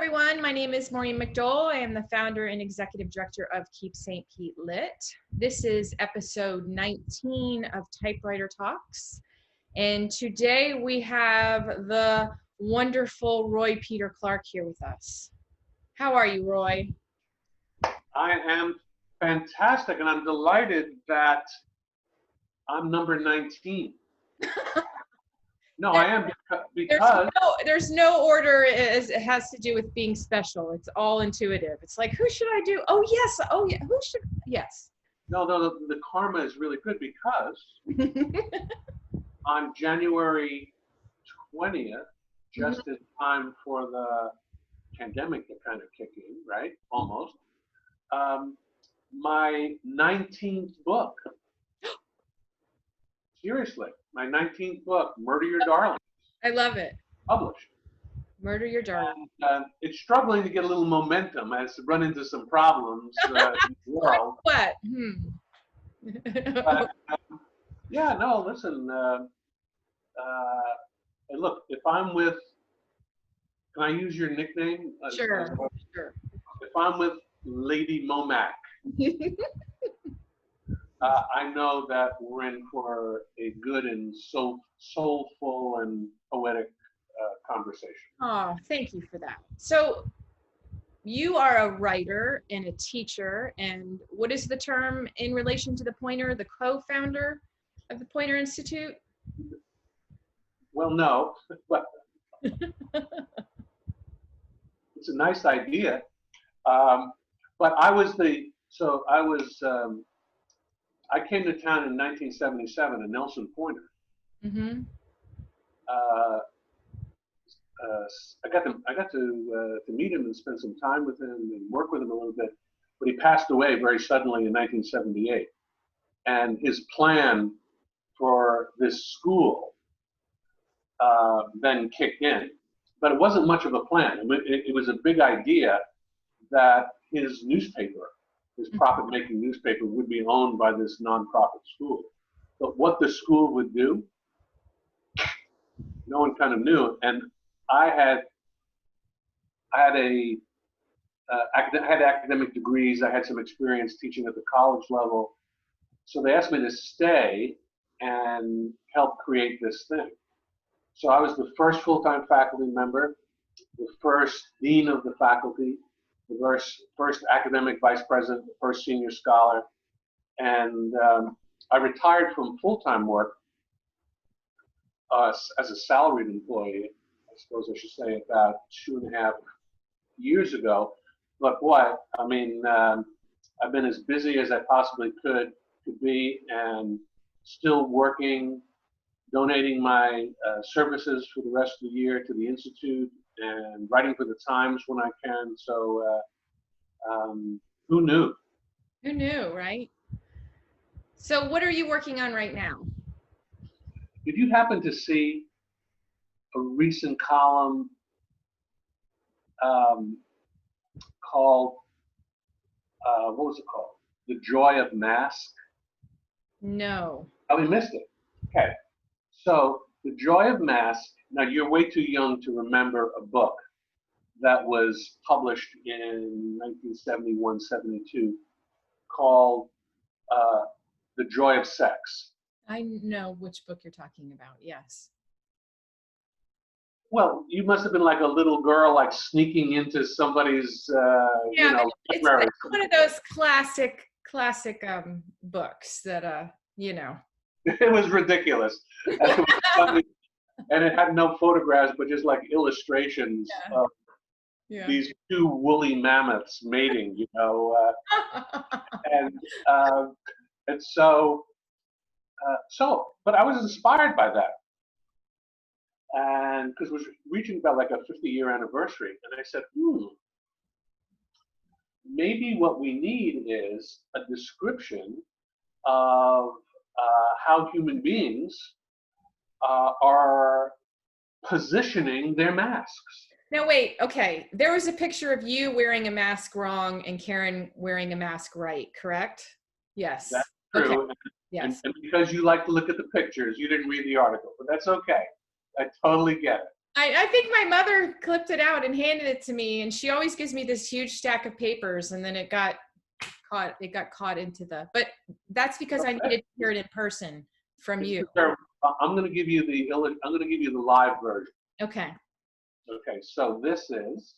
everyone. My name is Maureen McDowell. I am the founder and executive director of Keep St. Pete Lit. This is episode 19 of Typewriter Talks. And today we have the wonderful Roy Peter Clark here with us. How are you, Roy? I am fantastic, and I'm delighted that I'm number 19. No, I am because there's no order. It has to do with being special. It's all intuitive. It's like, who should I do? Oh yes. Oh yeah. Who should? Yes. No, the karma is really good because on January 20th, just in time for the pandemic to kind of kick in, right? Almost. My 19th book. Seriously, my 19th book, Murder Your Darling. I love it. Published. Murder Your Darling. And, it's struggling to get a little momentum as to run into some problems in the world. What? But, yeah, no, listen. And look, if I'm with, can I use your nickname? Sure. If I'm with Lady Momac, I know that we're in for a good and soulful and poetic conversation. Oh, thank you for that. So you are a writer and a teacher, and what is the term in relation to the Poynter, the co-founder of the Poynter Institute? Well, no, but it's a nice idea. But I came to town in 1977, and Nelson Poynter. I got to meet him and spend some time with him and work with him a little bit, but he passed away very suddenly in 1978. And his plan for this school then kicked in, but it wasn't much of a plan. It was a big idea that his newspaper, his profit-making newspaper, would be owned by this nonprofit school. But what the school would do, no one kind of knew. And I had academic degrees. I had some experience teaching at the college level. So they asked me to stay and help create this thing. So I was the first full-time faculty member, the first dean of the faculty, the first academic vice president, the first senior scholar. And I retired from full-time work as a salaried employee, I suppose I should say, about 2.5 years ago. But boy, I mean, I've been as busy as I possibly could be, and still working, donating my services for the rest of the year to the Institute, and writing for the Times when I can. So who knew? Who knew, right? So what are you working on right now? Did you happen to see a recent column called, what was it called? The Joy of Mask? No. Oh, we missed it. Okay. So The Joy of Mask, now you're way too young to remember a book that was published in 1971, 72 called The Joy of Sex. I know which book you're talking about, yes. Well, you must have been like a little girl, like sneaking into somebody's, it's library. one of those classic books that, It was ridiculous. And it was funny, and it had no photographs, but just like illustrations of these two woolly mammoths mating, and so, but I was inspired by that. And because it was reaching about like a 50-year anniversary, and I said, maybe what we need is a description of how human beings are positioning their masks. Now wait, okay. There was a picture of you wearing a mask wrong and Karen wearing a mask right, correct? Yes. That's true. Okay. Yes. And because you like to look at the pictures, you didn't read the article, but that's okay. I totally get it. I think my mother clipped it out and handed it to me, and she always gives me this huge stack of papers, and then it got caught into the, but that's because I needed to hear it in person from you. I'm going to give you the live version. Okay. Okay, so this is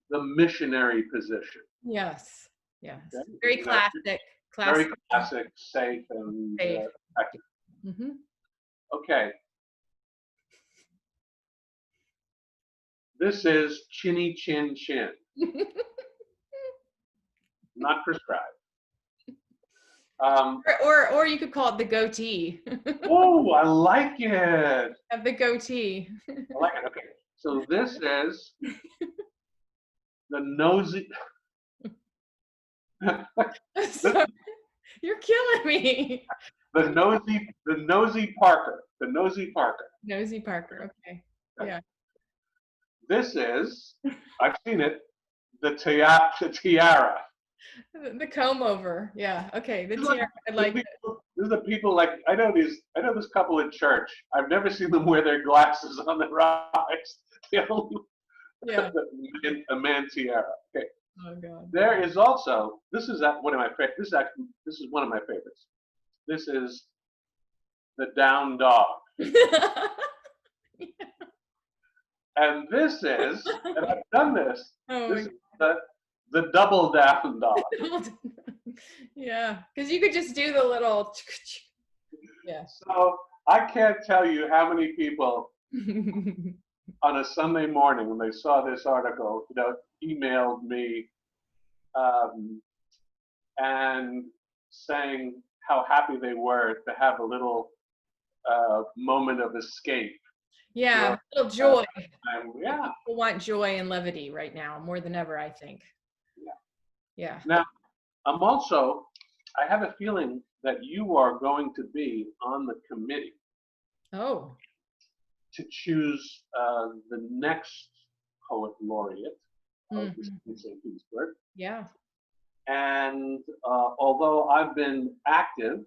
the missionary position. Yes. Yes. Okay. Very classic. Very classic, safe, and effective. Mm-hmm. Okay. This is chinny chin chin. Not prescribed. Or you could call it the goatee. Oh, I like it. Of the goatee. I like it. Okay. So this is the nosy. So, you're killing me. The nosy Parker. The nosy Parker. Nosy Parker. Okay. Yeah. This is, I've seen it, the tiara. The comb over. Yeah. Okay. The tiara. I like it. These are the people, like, I know this couple in church. I've never seen them wear their glasses on their eyes. They only Yeah. a man tiara. Okay. Oh God. There is also, this is one of my favorites. This is one of my favorites. This is the down dog. And this is, and I've done this, this is the double down dog. Yeah, because you could just do the little, yeah. So I can't tell you how many people on a Sunday morning when they saw this article, emailed me and saying how happy they were to have a little moment of escape. Yeah, a little joy. Yeah. People want joy and levity right now more than ever, I think. Yeah. Now, I have a feeling that you are going to be on the committee Oh. to choose the next poet laureate of St. Petersburg. Yeah. And although I've been active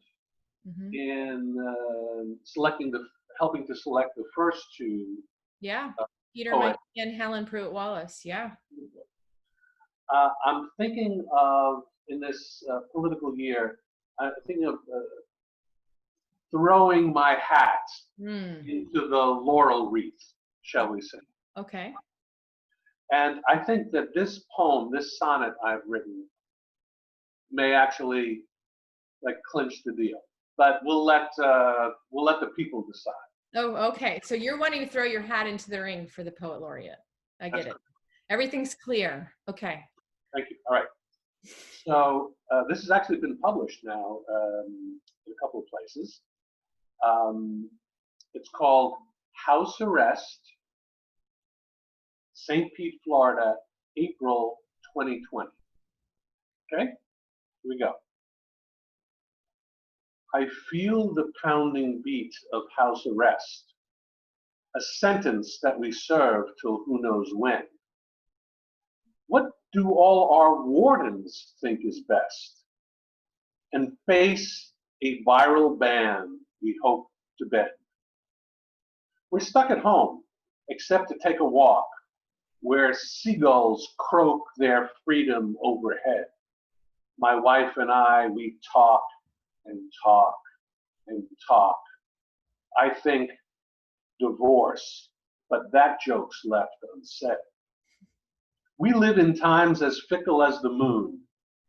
in helping to select the first two. Yeah. Peter Mike and Helen Pruitt Wallace. Yeah. I'm thinking of, in this political year, I'm thinking of throwing my hat into the laurel wreath, shall we say. Okay. And I think that this poem, this sonnet I've written, may actually clinch the deal. But we'll let the people decide. Oh, okay. So you're wanting to throw your hat into the ring for the poet laureate. I get it. Everything's clear. Okay. Thank you. All right. So this has actually been published now in a couple of places. It's called House Arrest, St. Pete, Florida, April 2020. Okay, here we go. I feel the pounding beat of house arrest, a sentence that we serve till who knows when. What do all our wardens think is best? And face a viral ban we hope to bend. We're stuck at home, except to take a walk, where seagulls croak their freedom overhead. My wife and I, we talk and talk and talk. I think divorce, but that joke's left unsaid. We live in times as fickle as the moon,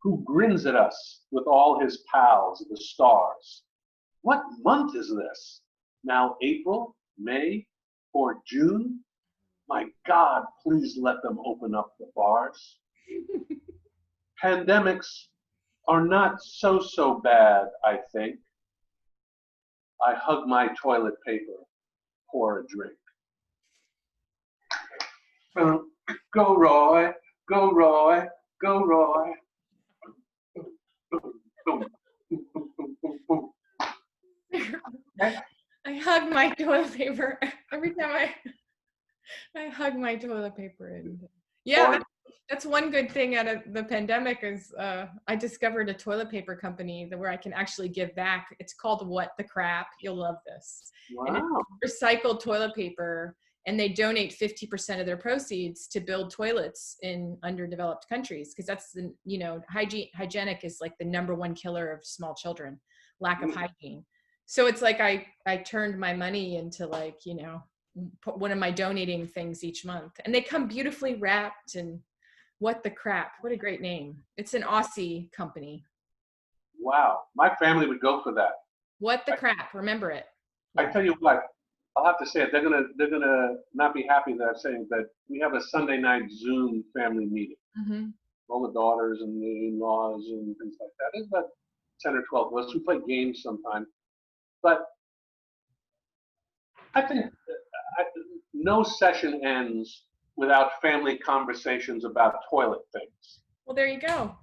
who grins at us with all his pals, the stars. What month is this? Now April, May, or June? My God, please let them open up the bars. Pandemics are not so bad, I think. I hug my toilet paper, pour a drink. Go Roy, go Roy, go Roy. I hug my toilet paper every time I hug my toilet paper. And yeah, That's one good thing out of the pandemic is I discovered a toilet paper company where I can actually give back. It's called What the Crap. You'll love this. And Wow. it's recycled toilet paper, and they donate 50% of their proceeds to build toilets in underdeveloped countries, because that's the, hygienic is like the #1 killer of small children, lack of hygiene. So it's like I turned my money into like, one of my donating things each month, and they come beautifully wrapped. And What the Crap, what a great name. It's an Aussie company. Wow. My family would go for that. What the Crap, remember it. I tell you what, I'll have to say it. They're gonna not be happy that I'm saying that we have a Sunday night Zoom family meeting. Mm-hmm. All the daughters and the in-laws and things like that. There's about 10 or 12 of us. We play games sometimes. But I think no session ends without family conversations about toilet things. Well, there you go.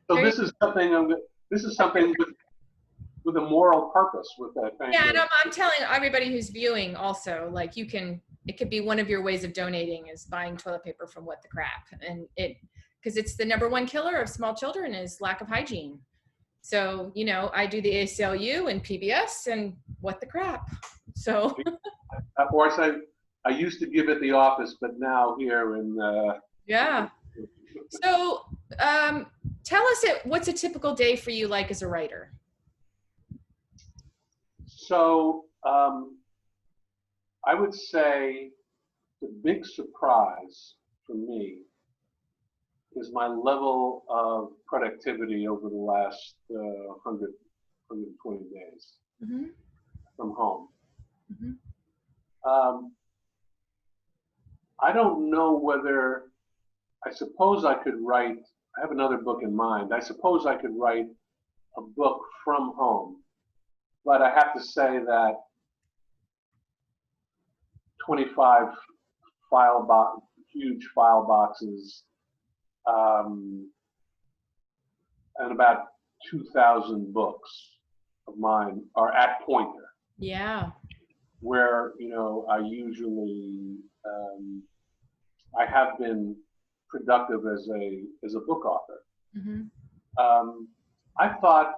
So this is something with a moral purpose with that thing. Yeah, and I'm telling everybody who's viewing also, like it could be one of your ways of donating is buying toilet paper from What the Crap. And because it's the #1 killer of small children is lack of hygiene. So, I do the ACLU and PBS and What the Crap. So. Of course, I used to give at the office, but now here in. Yeah. So tell us what's a typical day for you like as a writer? So I would say the big surprise for me is my level of productivity over the last 120 days from home. I don't know whether, I suppose I could write, I have another book in mind. I suppose I could write a book from home, but I have to say that 25 huge file boxes, and about 2,000 books of mine are at Poynter. Yeah. Where, I usually, I have been productive as a book author. I thought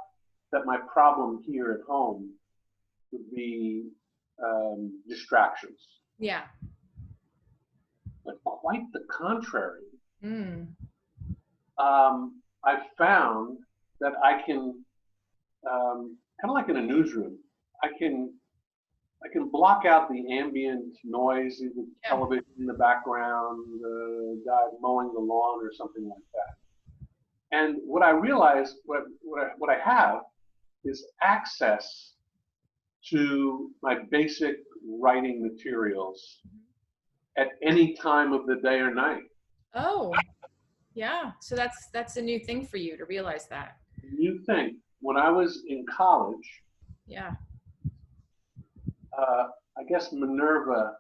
that my problem here at home would be distractions. Yeah. But quite the contrary. I've found that I can, kind of like in a newsroom, I can block out the ambient noise, the television in the background, the guy mowing the lawn or something like that. And what I realized, what I have is access to my basic writing materials at any time of the day or night. Oh, yeah. So that's a new thing for you to realize that. New thing. When I was in college, yeah. I guess Minerva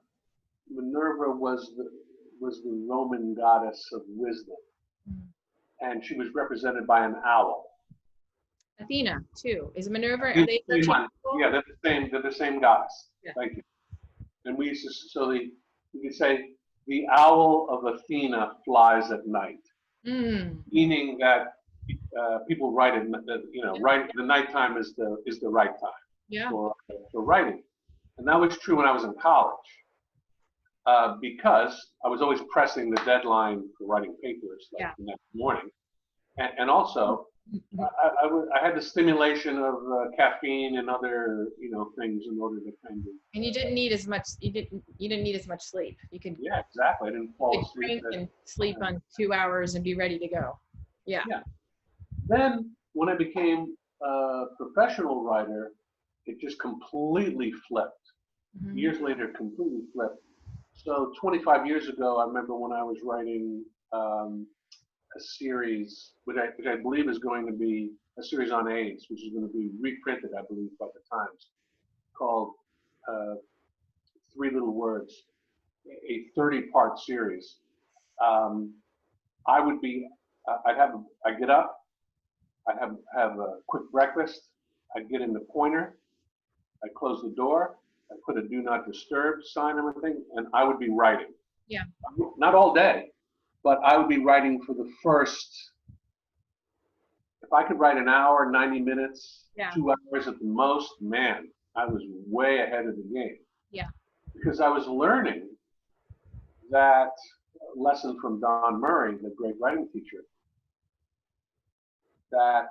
was the Roman goddess of wisdom, and she was represented by an owl. Athena too. Is Minerva? Are they yeah, they're the same goddess. Yeah. Thank you. And we used to you could say the owl of Athena flies at night, meaning that people write at the nighttime is the right time for writing. And that was true when I was in college, because I was always pressing the deadline for writing papers the next morning. And also, I had the stimulation of caffeine and other things in order to kind of. And you didn't need as much. You didn't need as much sleep. You could. Yeah, exactly. I didn't fall asleep. And sleep on 2 hours and be ready to go. Yeah. Yeah. Then when I became a professional writer, it just completely flipped. Years later, completely flipped. So 25 years ago, I remember when I was writing a series, which I believe is going to be a series on AIDS, which is going to be reprinted, I believe, by the Times, called Three Little Words, a 30-part series. I'd get up, I'd have a quick breakfast, I'd get into Poynter, I'd close the door, I put a do not disturb sign and everything, and I would be writing. Yeah. Not all day, but I would be writing for the first, if I could write an hour, 90 minutes, Yeah. 2 hours at the most, man, I was way ahead of the game. Yeah. Because I was learning that lesson from Don Murray, the great writing teacher, that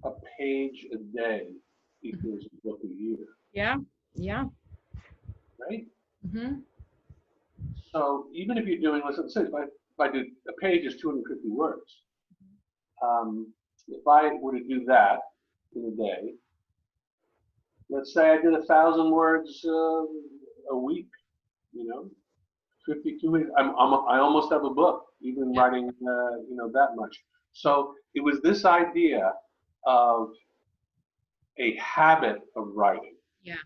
a page a day equals a book a year. Yeah. Yeah. Right? Mm-hmm. So even if you're doing, let's say, if I do a page is 250 words. If I were to do that in a day, let's say I did 1,000 words a week, 52 weeks. I almost have a book, even writing, that much. So it was this idea of a habit of writing. Yeah.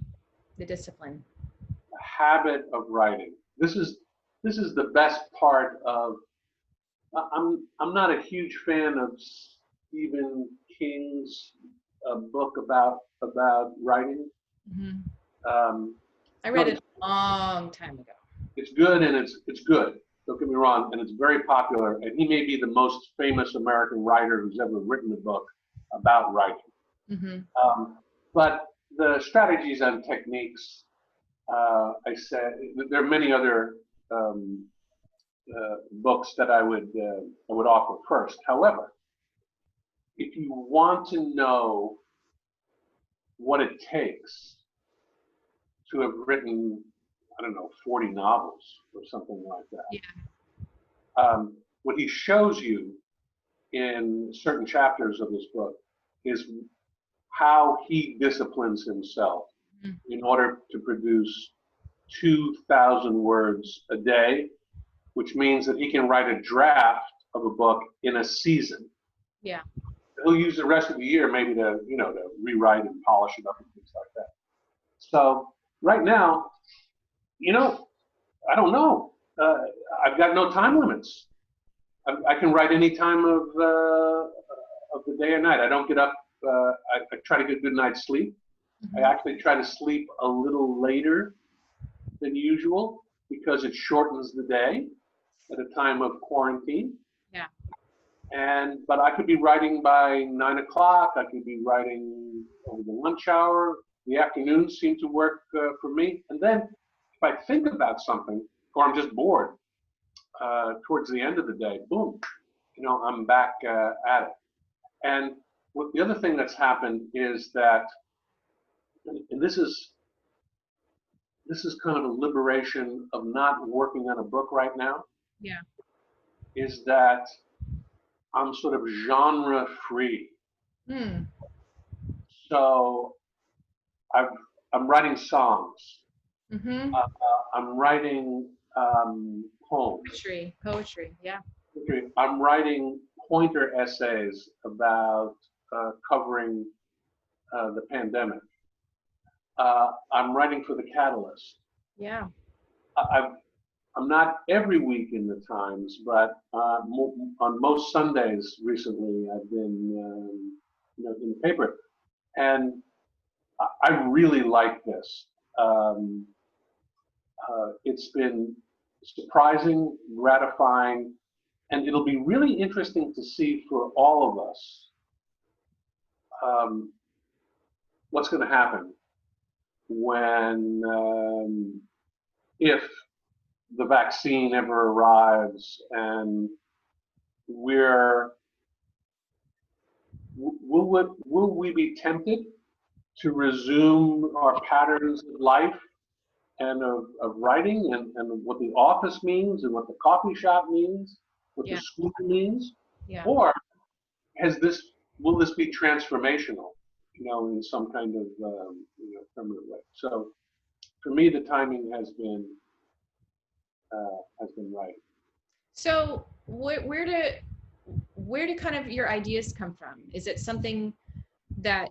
The discipline. A habit of writing. This is the best part of. I'm not a huge fan of Stephen King's book about writing. Mm-hmm. I read it a long time ago. It's good, and it's good. Don't get me wrong, and it's very popular. And he may be the most famous American writer who's ever written a book about writing. Mm-hmm. But the strategies and techniques, I said, there are many other books that I would offer first. However, if you want to know what it takes to have written, 40 novels or something like that. Yeah. What he shows you in certain chapters of this book is how he disciplines himself in order to produce 2,000 words a day, which means that he can write a draft of a book in a season. Yeah. He'll use the rest of the year maybe to rewrite and polish it up and things like that. So right now, I don't know. I've got no time limits. I can write any time of the day or night. I don't get up. I try to get a good night's sleep. Mm-hmm. I actually try to sleep a little later than usual because it shortens the day at a time of quarantine. Yeah. But I could be writing by 9 o'clock. I could be writing over the lunch hour. The afternoons seem to work for me. And then if I think about something or I'm just bored, towards the end of the day, boom, I'm back at it. And the other thing that's happened is that, and this is kind of a liberation of not working on a book right now. Yeah. Is that I'm sort of genre free. So I'm writing songs. Mm-hmm. I'm writing poems. Poetry, yeah. I'm writing Poynter essays about covering the pandemic. I'm writing for the Catalyst. Yeah. I'm not every week in the Times, but on most Sundays recently, I've been in the paper, and I really like this. It's been surprising, gratifying, and it'll be really interesting to see for all of us what's going to happen when, if the vaccine ever arrives, and will we be tempted to resume our patterns of life and of writing and what the office means and what the coffee shop means, what the school means? Yeah. Or will this be transformational, in some kind of permanent way? So for me, the timing has been right. So where do kind of your ideas come from? Is it something that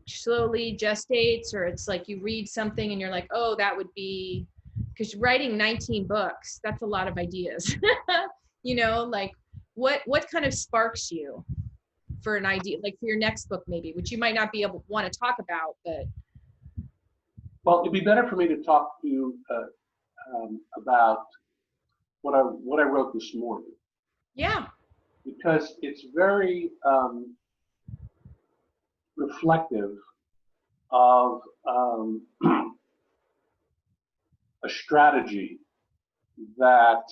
slowly gestates, or it's like you read something and you're like, oh, that would be, because writing 19 books, that's a lot of ideas. Like what kind of sparks you for an idea, like for your next book maybe, which you might not be able to want to talk about, but. Well, it'd be better for me to talk to you about what I wrote this morning, Yeah. because it's very reflective of a strategy that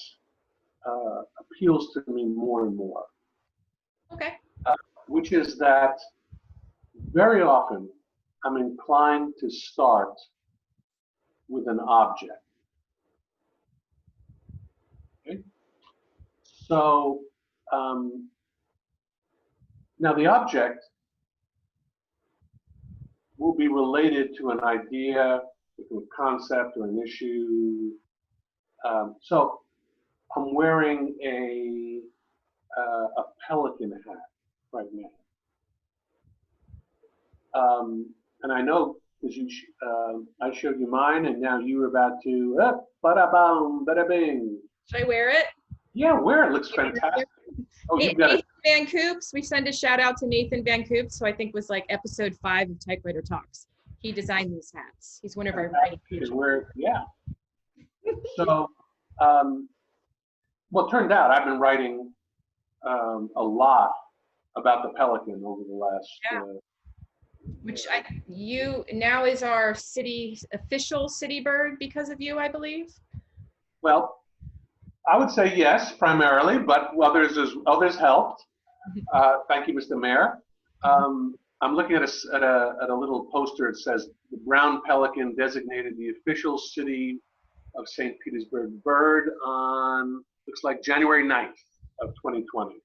appeals to me more and more, Okay. which is that very often I'm inclined to start with an object. Okay? So now the object will be related to an idea, to a concept or an issue. So I'm wearing a Pelican hat right now. And I know because I showed you mine, and now you were about to, bada bam, bada bing. Should I wear it? Yeah, wear it. Looks fantastic. Oh, you've got it. Nathan Van Coops. We send a shout out to Nathan Van Coops, who I think was like episode 5 of Typewriter Talks. He designed these hats. He's one of our writing teachers. Yeah. So, well, it turned out I've been writing a lot about the Pelican over the last. Which you now is our official city bird because of you, I believe. Well, I would say yes, primarily, but others helped. Thank you, Mr. Mayor. I'm looking at a little poster. It says the brown pelican designated the official city of St. Petersburg bird on, looks like January 9th of 2020.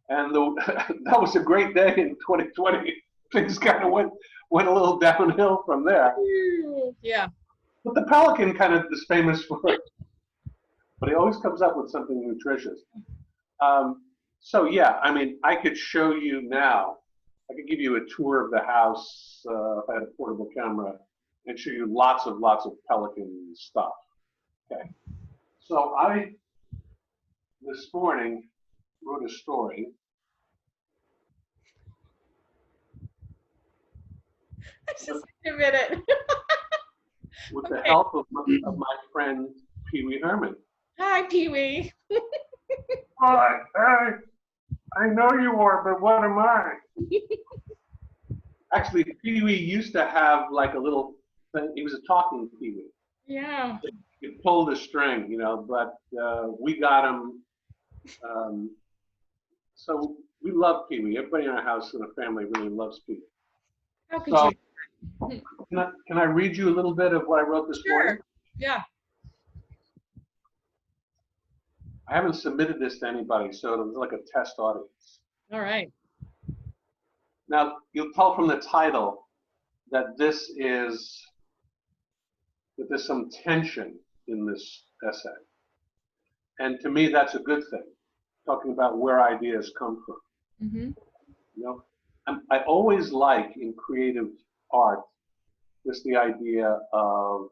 And that was a great day in 2020. Things kind of went a little downhill from there. Yeah. But the pelican kind of is famous for it. But he always comes up with something nutritious. So yeah, I mean, I could show you now. I could give you a tour of the house if I had a portable camera and show you lots of Pelican stuff. Okay. So I, this morning, wrote a story. Just a minute. With the help of my friend Pee Wee Herman. Hi, Pee Wee. Hi, I know you are, but what am I? Actually, Pee Wee used to have like a little thing. He was a talking Pee Wee. Yeah. He pulled a string, you know, but we got him. So we love Pee Wee. Everybody in our house and the family really loves Pee Wee. How could you? Can I read you a little bit of what I wrote this morning? Yeah. I haven't submitted this to anybody, so it's like a test audience. All right. Now, you'll tell from the title that there's some tension in this essay. And to me, that's a good thing, talking about where ideas come from. Mm-hmm. You know, I always like in creative art just the idea of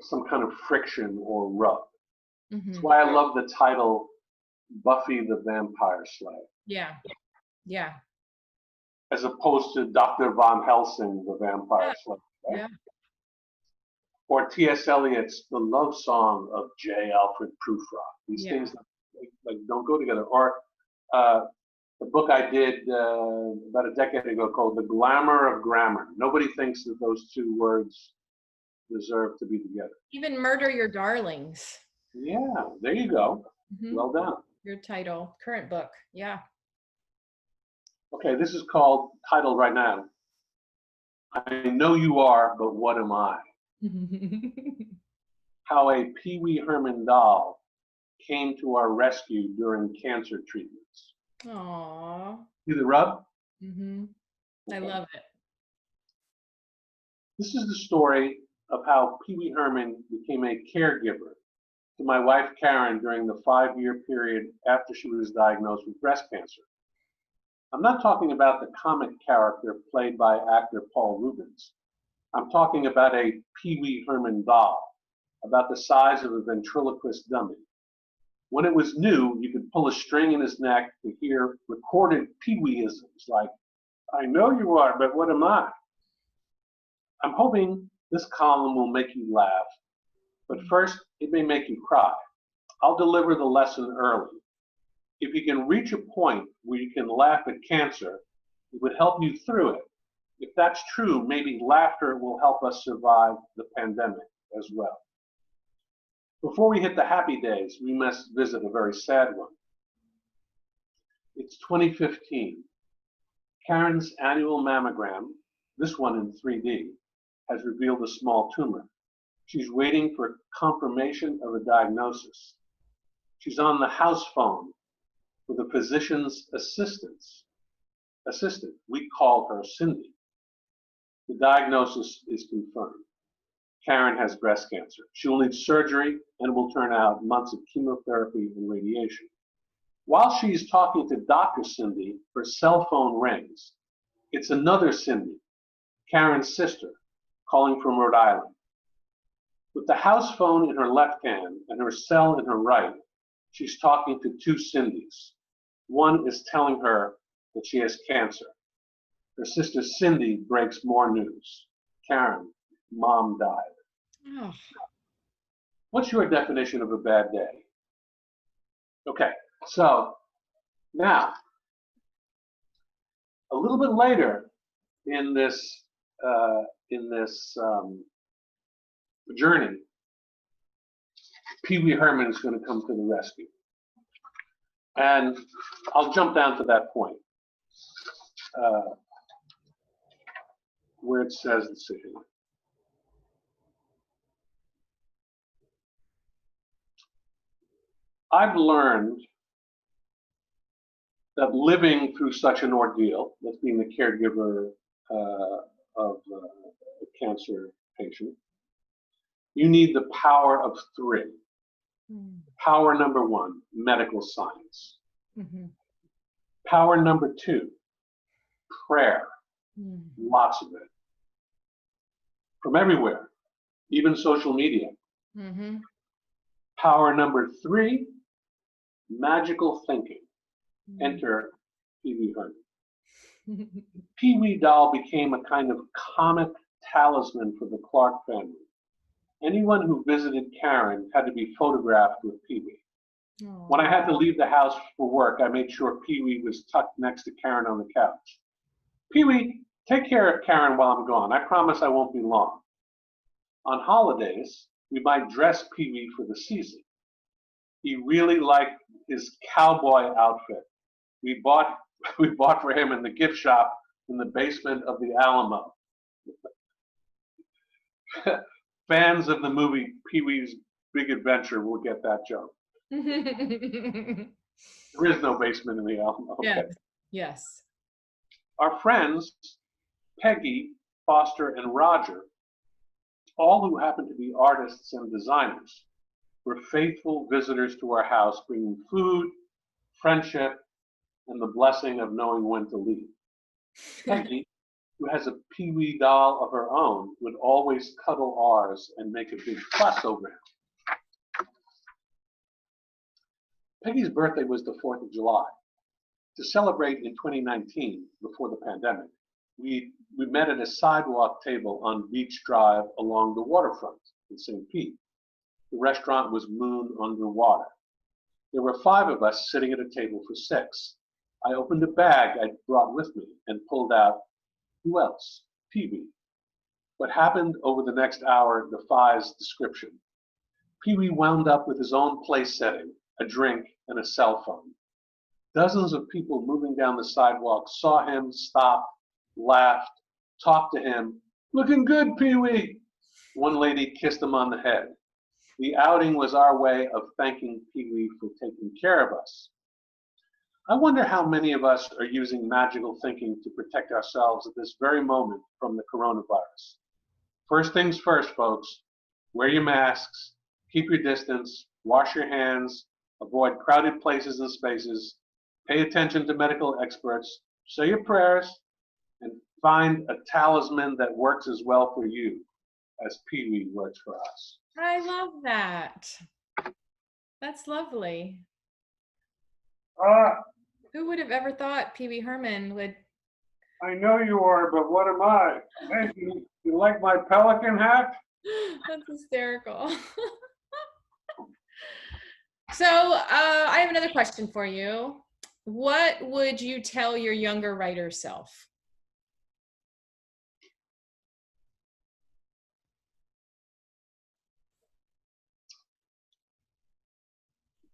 some kind of friction or rub. Mm-hmm. That's why I love the title Buffy the Vampire Slayer. Yeah. Yeah. As opposed to Dr. Von Helsing, the Vampire Slayer. Right? Yeah. Or T.S. Eliot's The Love Song of J. Alfred Prufrock. These things like don't go together. Or the book I did about a decade ago called The Glamour of Grammar. Nobody thinks that those two words deserve to be together. Even Murder Your Darlings. Yeah, there you go. Mm-hmm. Well done. Your title, current book. Yeah. Okay, this is titled right now, I Know You Are, But What Am I? How a Pee Wee Herman doll came to our rescue during cancer treatments. Aww. See the rub? Mm-hmm. I love it. This is the story of how Pee Wee Herman became a caregiver to my wife Karen during the 5-year period after she was diagnosed with breast cancer. I'm not talking about the comic character played by actor Paul Rubens. I'm talking about a Pee Wee Herman doll, about the size of a ventriloquist dummy. When it was new, you could pull a string in his neck to hear recorded Pee Wee-isms like, I know you are, but what am I? I'm hoping this column will make you laugh, but first, it may make you cry. I'll deliver the lesson early. If you can reach a point where you can laugh at cancer, it would help you through it. If that's true, maybe laughter will help us survive the pandemic as well. Before we hit the happy days, we must visit a very sad one. It's 2015. Karen's annual mammogram, this one in 3D, has revealed a small tumor. She's waiting for confirmation of a diagnosis. She's on the house phone with a physician's assistant. We call her Cindy. The diagnosis is confirmed. Karen has breast cancer. She will need surgery and will turn out months of chemotherapy and radiation. While she's talking to Dr. Cindy, her cell phone rings. It's another Cindy, Karen's sister, calling from Rhode Island. With the house phone in her left hand and her cell in her right, she's talking to two Cindys. One is telling her that she has cancer. Her sister Cindy breaks more news. Karen, Mom died. Oh. What's your definition of a bad day? Okay, so now, a little bit later in this journey, Pee Wee Herman is going to come to the rescue. And I'll jump down to that point where it says, let's see here. I've learned that living through such an ordeal, that's being the caregiver of a cancer patient, you need the power of three. Power number one, medical science. Power number two, prayer. Lots of it. From everywhere, even social media. Power number three, magical thinking. Enter Pee Wee Herman. Pee Wee doll became a kind of comic talisman for the Clark family. Anyone who visited Karen had to be photographed with Pee Wee. When I had to leave the house for work, I made sure Pee Wee was tucked next to Karen on the couch. Pee Wee, take care of Karen while I'm gone. I promise I won't be long. On holidays, we might dress Pee Wee for the season. He really liked his cowboy outfit. We bought for him in the gift shop in the basement of the Alamo. Fans of the movie Pee Wee's Big Adventure will get that joke. There is no basement in the Alamo. Okay. Yes. Our friends, Peggy, Foster, and Roger, all who happen to be artists and designers, were faithful visitors to our house, bringing food, friendship, and the blessing of knowing when to leave. Peggy, who has a Pee Wee doll of her own, would always cuddle ours and make a big fuss over him. Peggy's birthday was the 4th of July. To celebrate in 2019, before the pandemic, we met at a sidewalk table on Beach Drive along the waterfront in St. Pete. The restaurant was moon underwater. There were 5 of us sitting at a table for 6. I opened a bag I'd brought with me and pulled out, who else? Pee Wee. What happened over the next hour defies description. Pee Wee wound up with his own place setting, a drink, and a cell phone. Dozens of people moving down the sidewalk saw him, stopped, laughed, talked to him. Looking good, Pee Wee. One lady kissed him on the head. The outing was our way of thanking Pee Wee for taking care of us. I wonder how many of us are using magical thinking to protect ourselves at this very moment from the coronavirus. First things first, folks. Wear your masks, keep your distance, wash your hands, avoid crowded places and spaces, pay attention to medical experts, say your prayers, and find a talisman that works as well for you as Pee Wee works for us. I love that. That's lovely. Who would have ever thought Pee Wee Herman would? I know you are, but what am I? Hey, you like my Pelican hat? That's hysterical. So I have another question for you. What would you tell your younger writer self?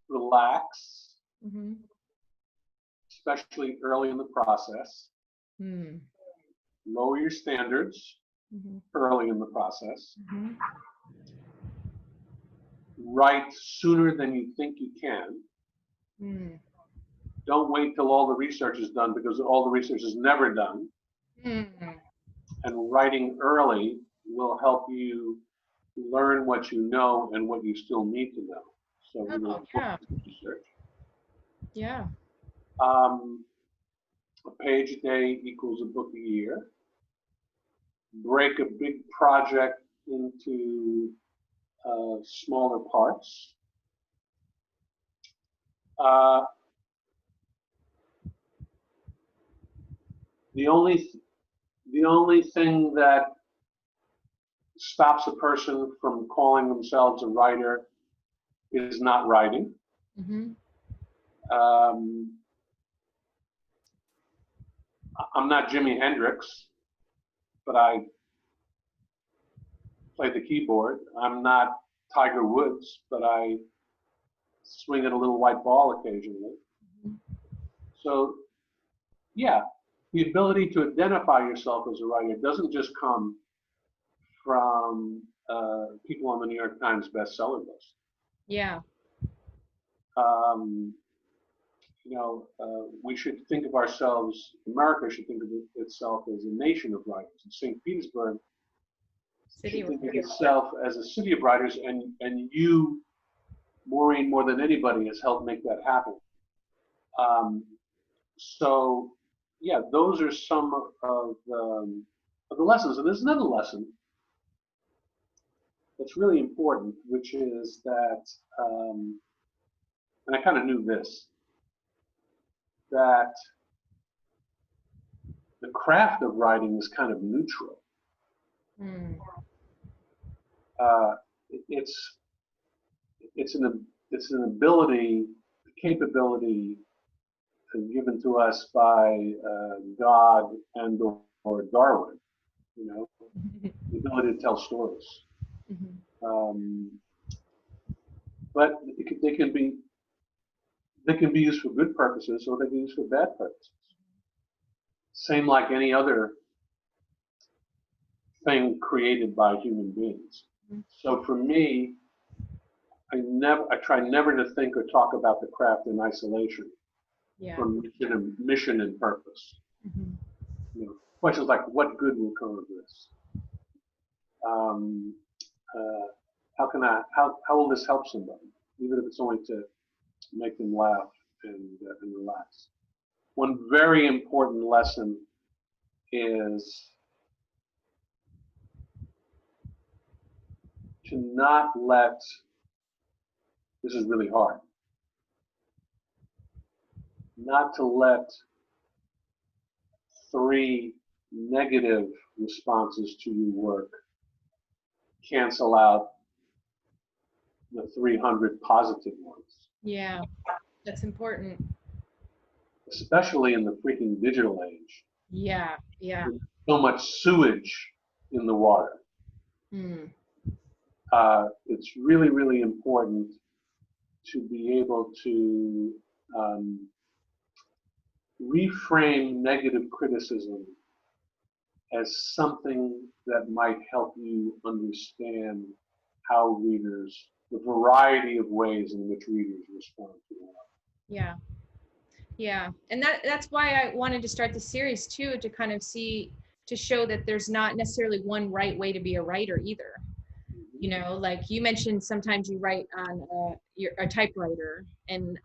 Relax, Mm-hmm. especially early in the process. Mm-hmm. Lower your standards Mm-hmm. early in the process. Mm-hmm. Write sooner than you think you can. Mm-hmm. Don't wait till all the research is done, because all the research is never done. Mm-hmm. And writing early will help you learn what you know and what you still need to know. So really Oh, yeah. important research. Yeah. A page a day equals a book a year. Break a big project into smaller parts. Uh, the only thing that stops a person from calling themselves a writer is not writing. Mm-hmm. Um, I'm not Jimi Hendrix, but I play the keyboard. I'm not Tiger Woods, but I swing at a little white ball occasionally. So, yeah, the ability to identify yourself as a writer doesn't just come from people on the New York Times bestseller list. Yeah. Um, we should think of ourselves, America should think of itself as a nation of writers. And St. Petersburg City. should think of itself as a city of writers, and you, Maureen, more than anybody, has helped make that happen. So, yeah, those are some of the lessons. And there's another lesson that's really important, which is that, and I kind of knew this, that the craft of writing is kind of neutral. Mm. Uh, it's an ability, a capability given to us by God and or Darwin, the ability to tell stories. Mm-hmm. But they can be used for good purposes, or they can be used for bad purposes. Same like any other thing created by human beings. Mm-hmm. So for me, I try never to think or talk about the craft in isolation. Yeah. From mission and purpose. Mm-hmm. Questions like, what good will come of this? How will this help somebody, even if it's only to make them laugh and relax. One very important lesson is to not let, this is really hard, not to let 3 negative responses to your work cancel out the 300 positive ones. Yeah, that's important. Especially in the freaking digital age. Yeah, yeah. There's so much sewage in the water. Mm. It's really, really important to be able to reframe negative criticism as something that might help you understand how readers, the variety of ways in which readers respond to it. Yeah. Yeah. And that's why I wanted to start the series too, to kind of to show that there's not necessarily one right way to be a writer either. Like you mentioned, sometimes you write on a typewriter, and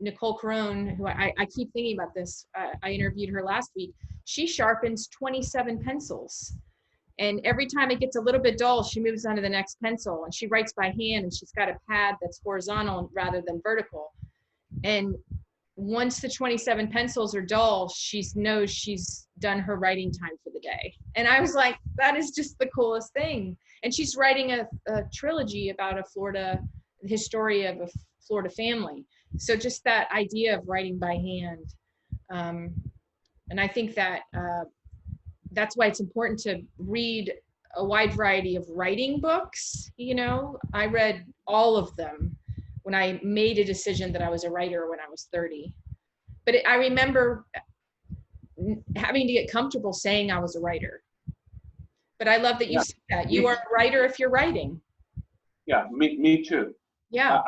Nicole Carone, who I keep thinking about this, I interviewed her last week. She sharpens 27 pencils. And every time it gets a little bit dull, she moves on to the next pencil, and she writes by hand, and she's got a pad that's horizontal rather than vertical. And once the 27 pencils are dull, she knows she's done her writing time for the day. And I was like, that is just the coolest thing. And she's writing a trilogy about the history of Florida family. So just that idea of writing by hand. And I think that that's why it's important to read a wide variety of writing books. You know, I read all of them when I made a decision that I was a writer when I was 30. But I remember having to get comfortable saying I was a writer. But I love that you said that. You are a writer if you're writing. Yeah, me too. Yeah.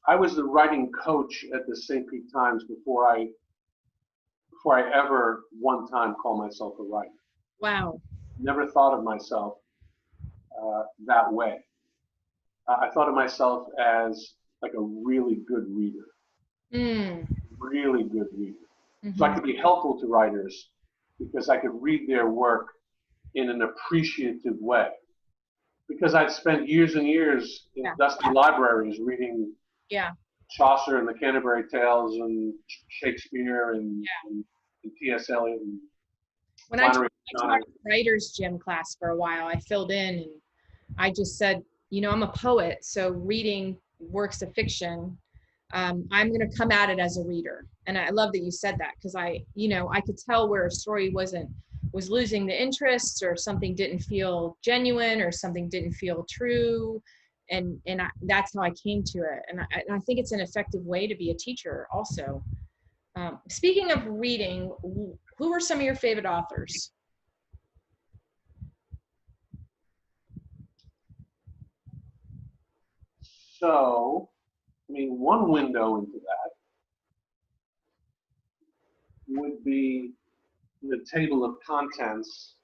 I was the writing coach at the St. Pete Times before I ever one time called myself a writer. Wow. Never thought of myself that way. I thought of myself as like a really good reader. Really good reader. So I could be helpful to writers because I could read their work in an appreciative way. Because I'd spent years and years in dusty libraries reading Chaucer and the Canterbury Tales and Shakespeare and T.S. Eliot. And when I taught writer's gym class for a while, I filled in and I just said, you know, I'm a poet, so reading works of fiction, I'm going to come at it as a reader. And I love that you said that because I could tell where a story was losing the interest or something didn't feel genuine or something didn't feel true. And that's how I came to it. And I think it's an effective way to be a teacher also. Speaking of reading, who are some of your favorite authors? So, I mean, one window into that would be the table of contents.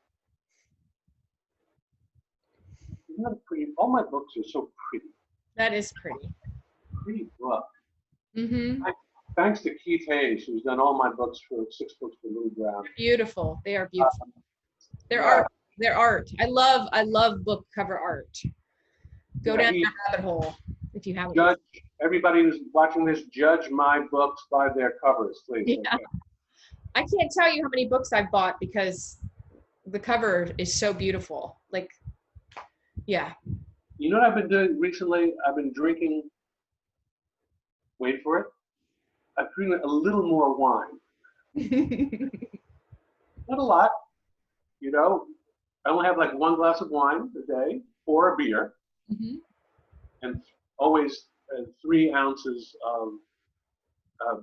Isn't that pretty? All my books are so pretty. That is pretty. Pretty book. Thanks to Keith Hayes, who's done all my books for 6 books for Little Brown. Beautiful. They are beautiful. They're art. I love book cover art. Go down that rabbit hole if you haven't. Judge, everybody who's watching this, judge my books by their covers, please. Yeah. Okay. I can't tell you how many books I've bought because the cover is so beautiful. Like, yeah. You know what I've been doing recently? I've been drinking, wait for it, I've drinking a little more wine. Not a lot, you know. I only have like 1 glass of wine a day or a beer. And always 3 ounces of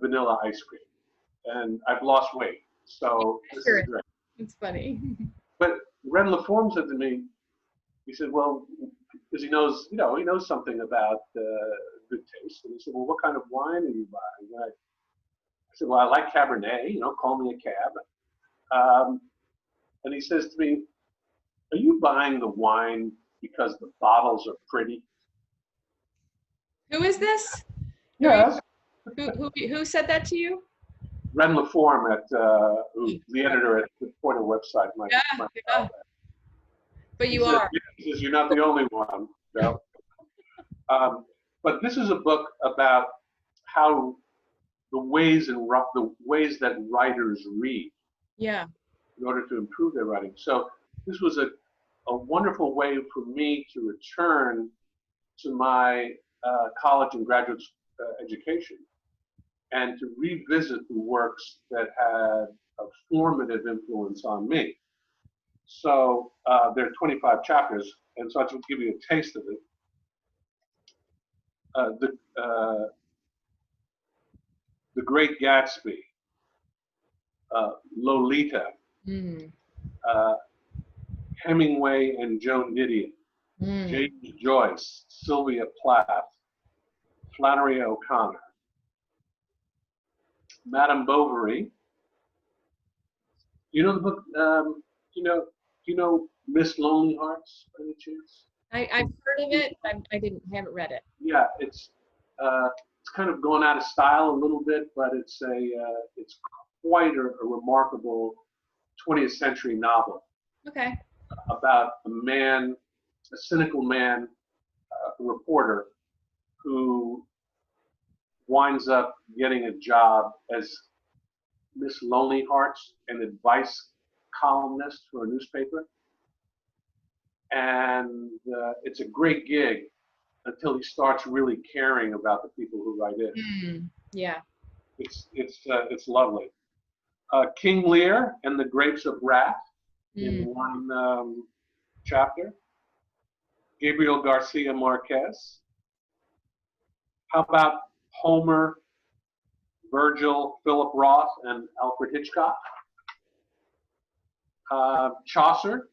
vanilla ice cream. And I've lost weight, so this is great. It's funny. But Ren LaForme said to me, he said, well, because he knows, he knows something about good taste. And he said, well, what kind of wine are you buying? And I said, well, I like Cabernet, call me a cab. And he says to me, are you buying the wine because the bottles are pretty? Who is this? Yes. Who said that to you? Ren LaForme, who's the editor at the Poynter website. But you are. He says, you're not the only one. No. But this is a book about how the ways that writers read. Yeah. In order to improve their writing. So this was a wonderful way for me to return to my college and graduate education and to revisit the works that had a formative influence on me. So there are 25 chapters, and so I just give you a taste of it. The Great Gatsby, Lolita, Hemingway and Joan Didion, James Joyce, Sylvia Plath, Flannery O'Connor, Madame Bovary. You know the book? Do you know Miss Lonely Hearts by any chance? I've heard of it. Haven't read it. Yeah, it's kind of gone out of style a little bit, but it's quite a remarkable 20th century novel. Okay. About a cynical man, a reporter, who winds up getting a job as Miss Lonely Hearts, an advice columnist for a newspaper. And it's a great gig, until he starts really caring about the people who write in. Yeah. It's lovely. King Lear and the Grapes of Wrath in one chapter. Gabriel Garcia Marquez. How about Homer, Virgil, Philip Roth, and Alfred Hitchcock? Chaucer,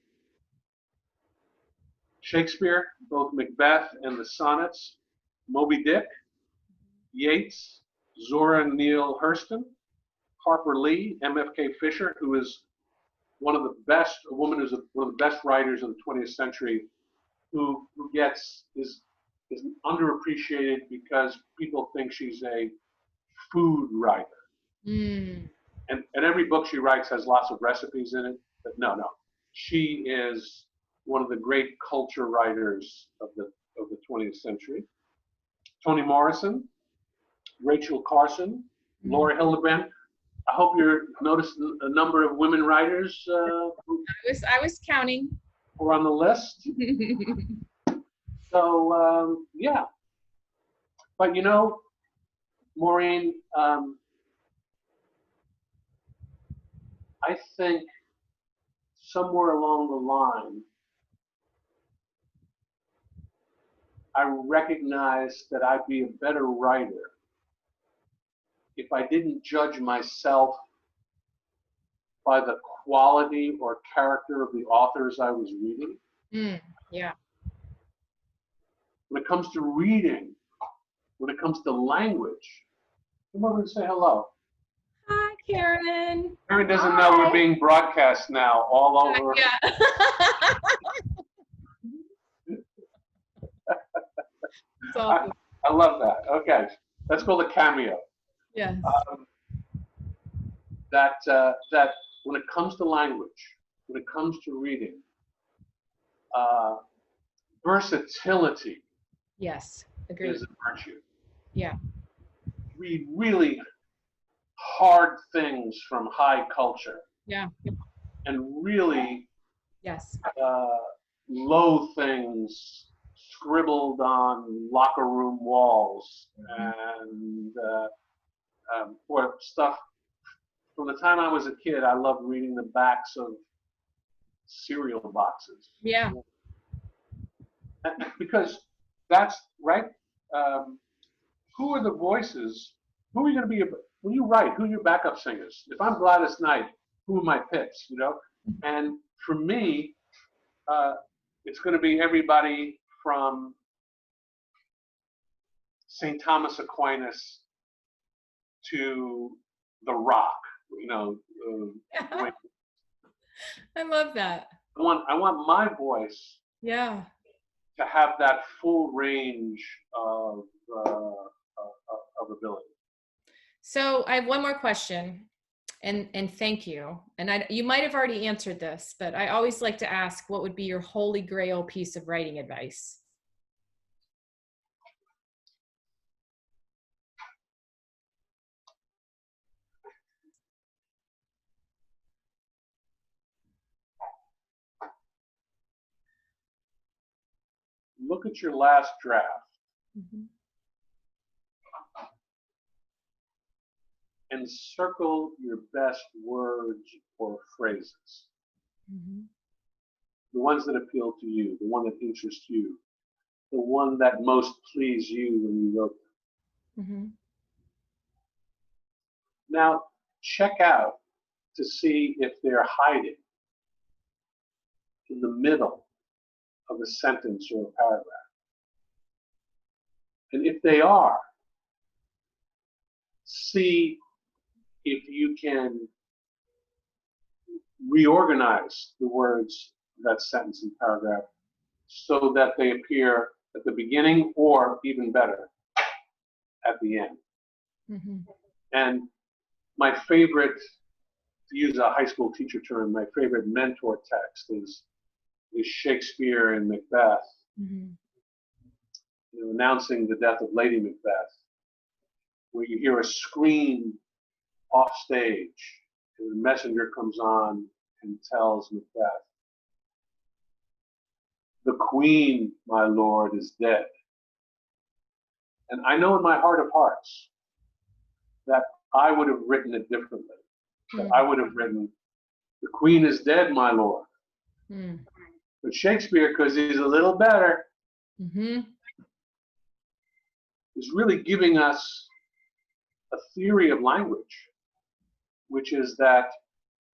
Shakespeare, both Macbeth and the Sonnets, Moby Dick, Yeats, Zora Neale Hurston, Harper Lee, MFK Fisher, who is one of the best, a woman who's one of the best writers of the 20th century, who is underappreciated because people think she's a food writer. And every book she writes has lots of recipes in it, but no. She is one of the great culture writers of the 20th century. Toni Morrison, Rachel Carson, Laura Hillenbrand. I hope you're noticing a number of women writers I was counting. who are on the list. So, yeah. But you know, Maureen, I think somewhere along the line, I recognized that I'd be a better writer if I didn't judge myself by the quality or character of the authors I was reading. Yeah. When it comes to reading, when it comes to language, come over and say hello. Hi, Karen. Karen doesn't know we're being broadcast now all over. Yeah. Awesome. I love that. Okay, that's called a cameo. Yeah. That when it comes to language, when it comes to reading, versatility Yes. Agreed. is a virtue. Yeah. Read really hard things from high culture. Yeah. And really Yes. low things scribbled on locker room walls and or stuff. From the time I was a kid, I loved reading the backs of cereal boxes. Yeah. Because that's right. Who are the voices? Who are you going to be when you write? Who are your backup singers? If I'm Gladys Knight, who are my picks? You know. And for me, it's going to be everybody from St. Thomas Aquinas to The Rock. You know. I love that. I want my voice. Yeah. To have that full range of ability. So I have one more question, and thank you. And you might have already answered this, but I always like to ask, what would be your holy grail piece of writing advice? Look at your last draft. And circle your best words or phrases. The ones that appeal to you, the one that interests you, the one that most pleased you when you wrote them. Now, check out to see if they're hiding in the middle of a sentence or a paragraph. And if they are, see if you can reorganize the words of that sentence and paragraph so that they appear at the beginning or, even better, at the end. And my favorite, to use a high school teacher term, my favorite mentor text is Shakespeare in Macbeth, you know, announcing the death of Lady Macbeth, where you hear a scream off stage, and the messenger comes on and tells Macbeth, "The queen, my lord, is dead. And I know in my heart of hearts that I would have written it differently. That I would have written, "The Queen is dead, my lord." But Shakespeare, because he's a little better, is really giving us a theory of language, which is that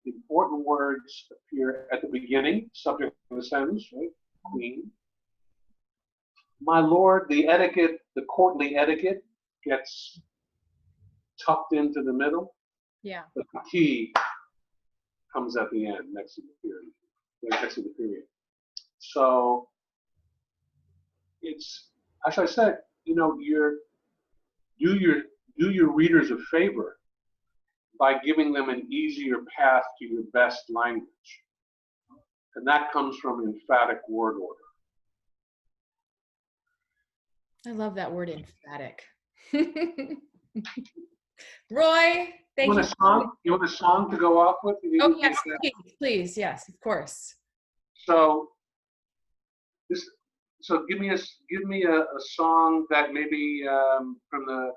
important words appear at the beginning, subject of the sentence, right? Queen. My lord, the etiquette, the courtly etiquette gets tucked into the middle. Yeah. But the key comes at the end, next to the period. Next to the period. So it's, as I said, you know, do your readers a favor by giving them an easier path to your best language. And that comes from emphatic word order. I love that word, emphatic. Roy, thank you. You want a song to go off with? Oh, yes, please. Yes, of course. So give me a song that maybe from the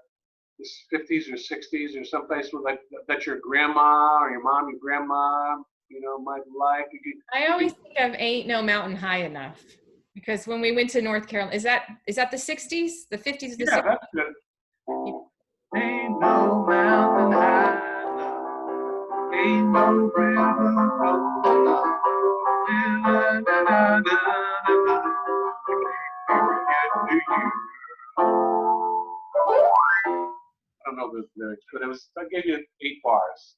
50s or 60s or someplace with like that your grandma or your mom, your grandma, you know, might like. I always think of "Ain't No Mountain High Enough," because when we went to North Carolina, is that the 60s, the 50s, the 60s? Yeah, that's good. Ain't no mountain high enough, ain't no river flowing, I don't know the lyrics, but I gave you 8 bars.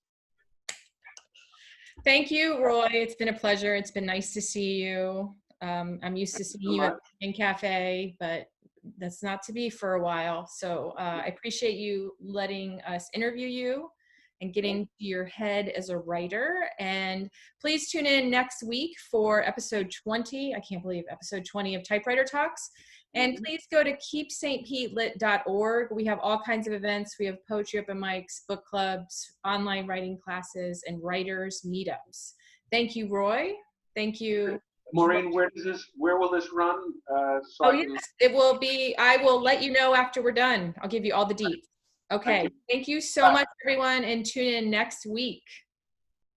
Thank you, Roy. It's been a pleasure. It's been nice to see you. I'm used to seeing you at the cafe, but that's not to be for a while. So I appreciate you letting us interview you and getting your head as a writer. And please tune in next week for episode 20. I can't believe episode 20 of Typewriter Talks. And please go to keepstpetelit.org. We have all kinds of events. We have poetry open mics, book clubs, online writing classes, and writers meetups. Thank you, Roy. Thank you. Maureen, where will this run? Yes, it will be. I will let you know after we're done. I'll give you all the deets. Okay. Thank you so much, everyone, and tune in next week.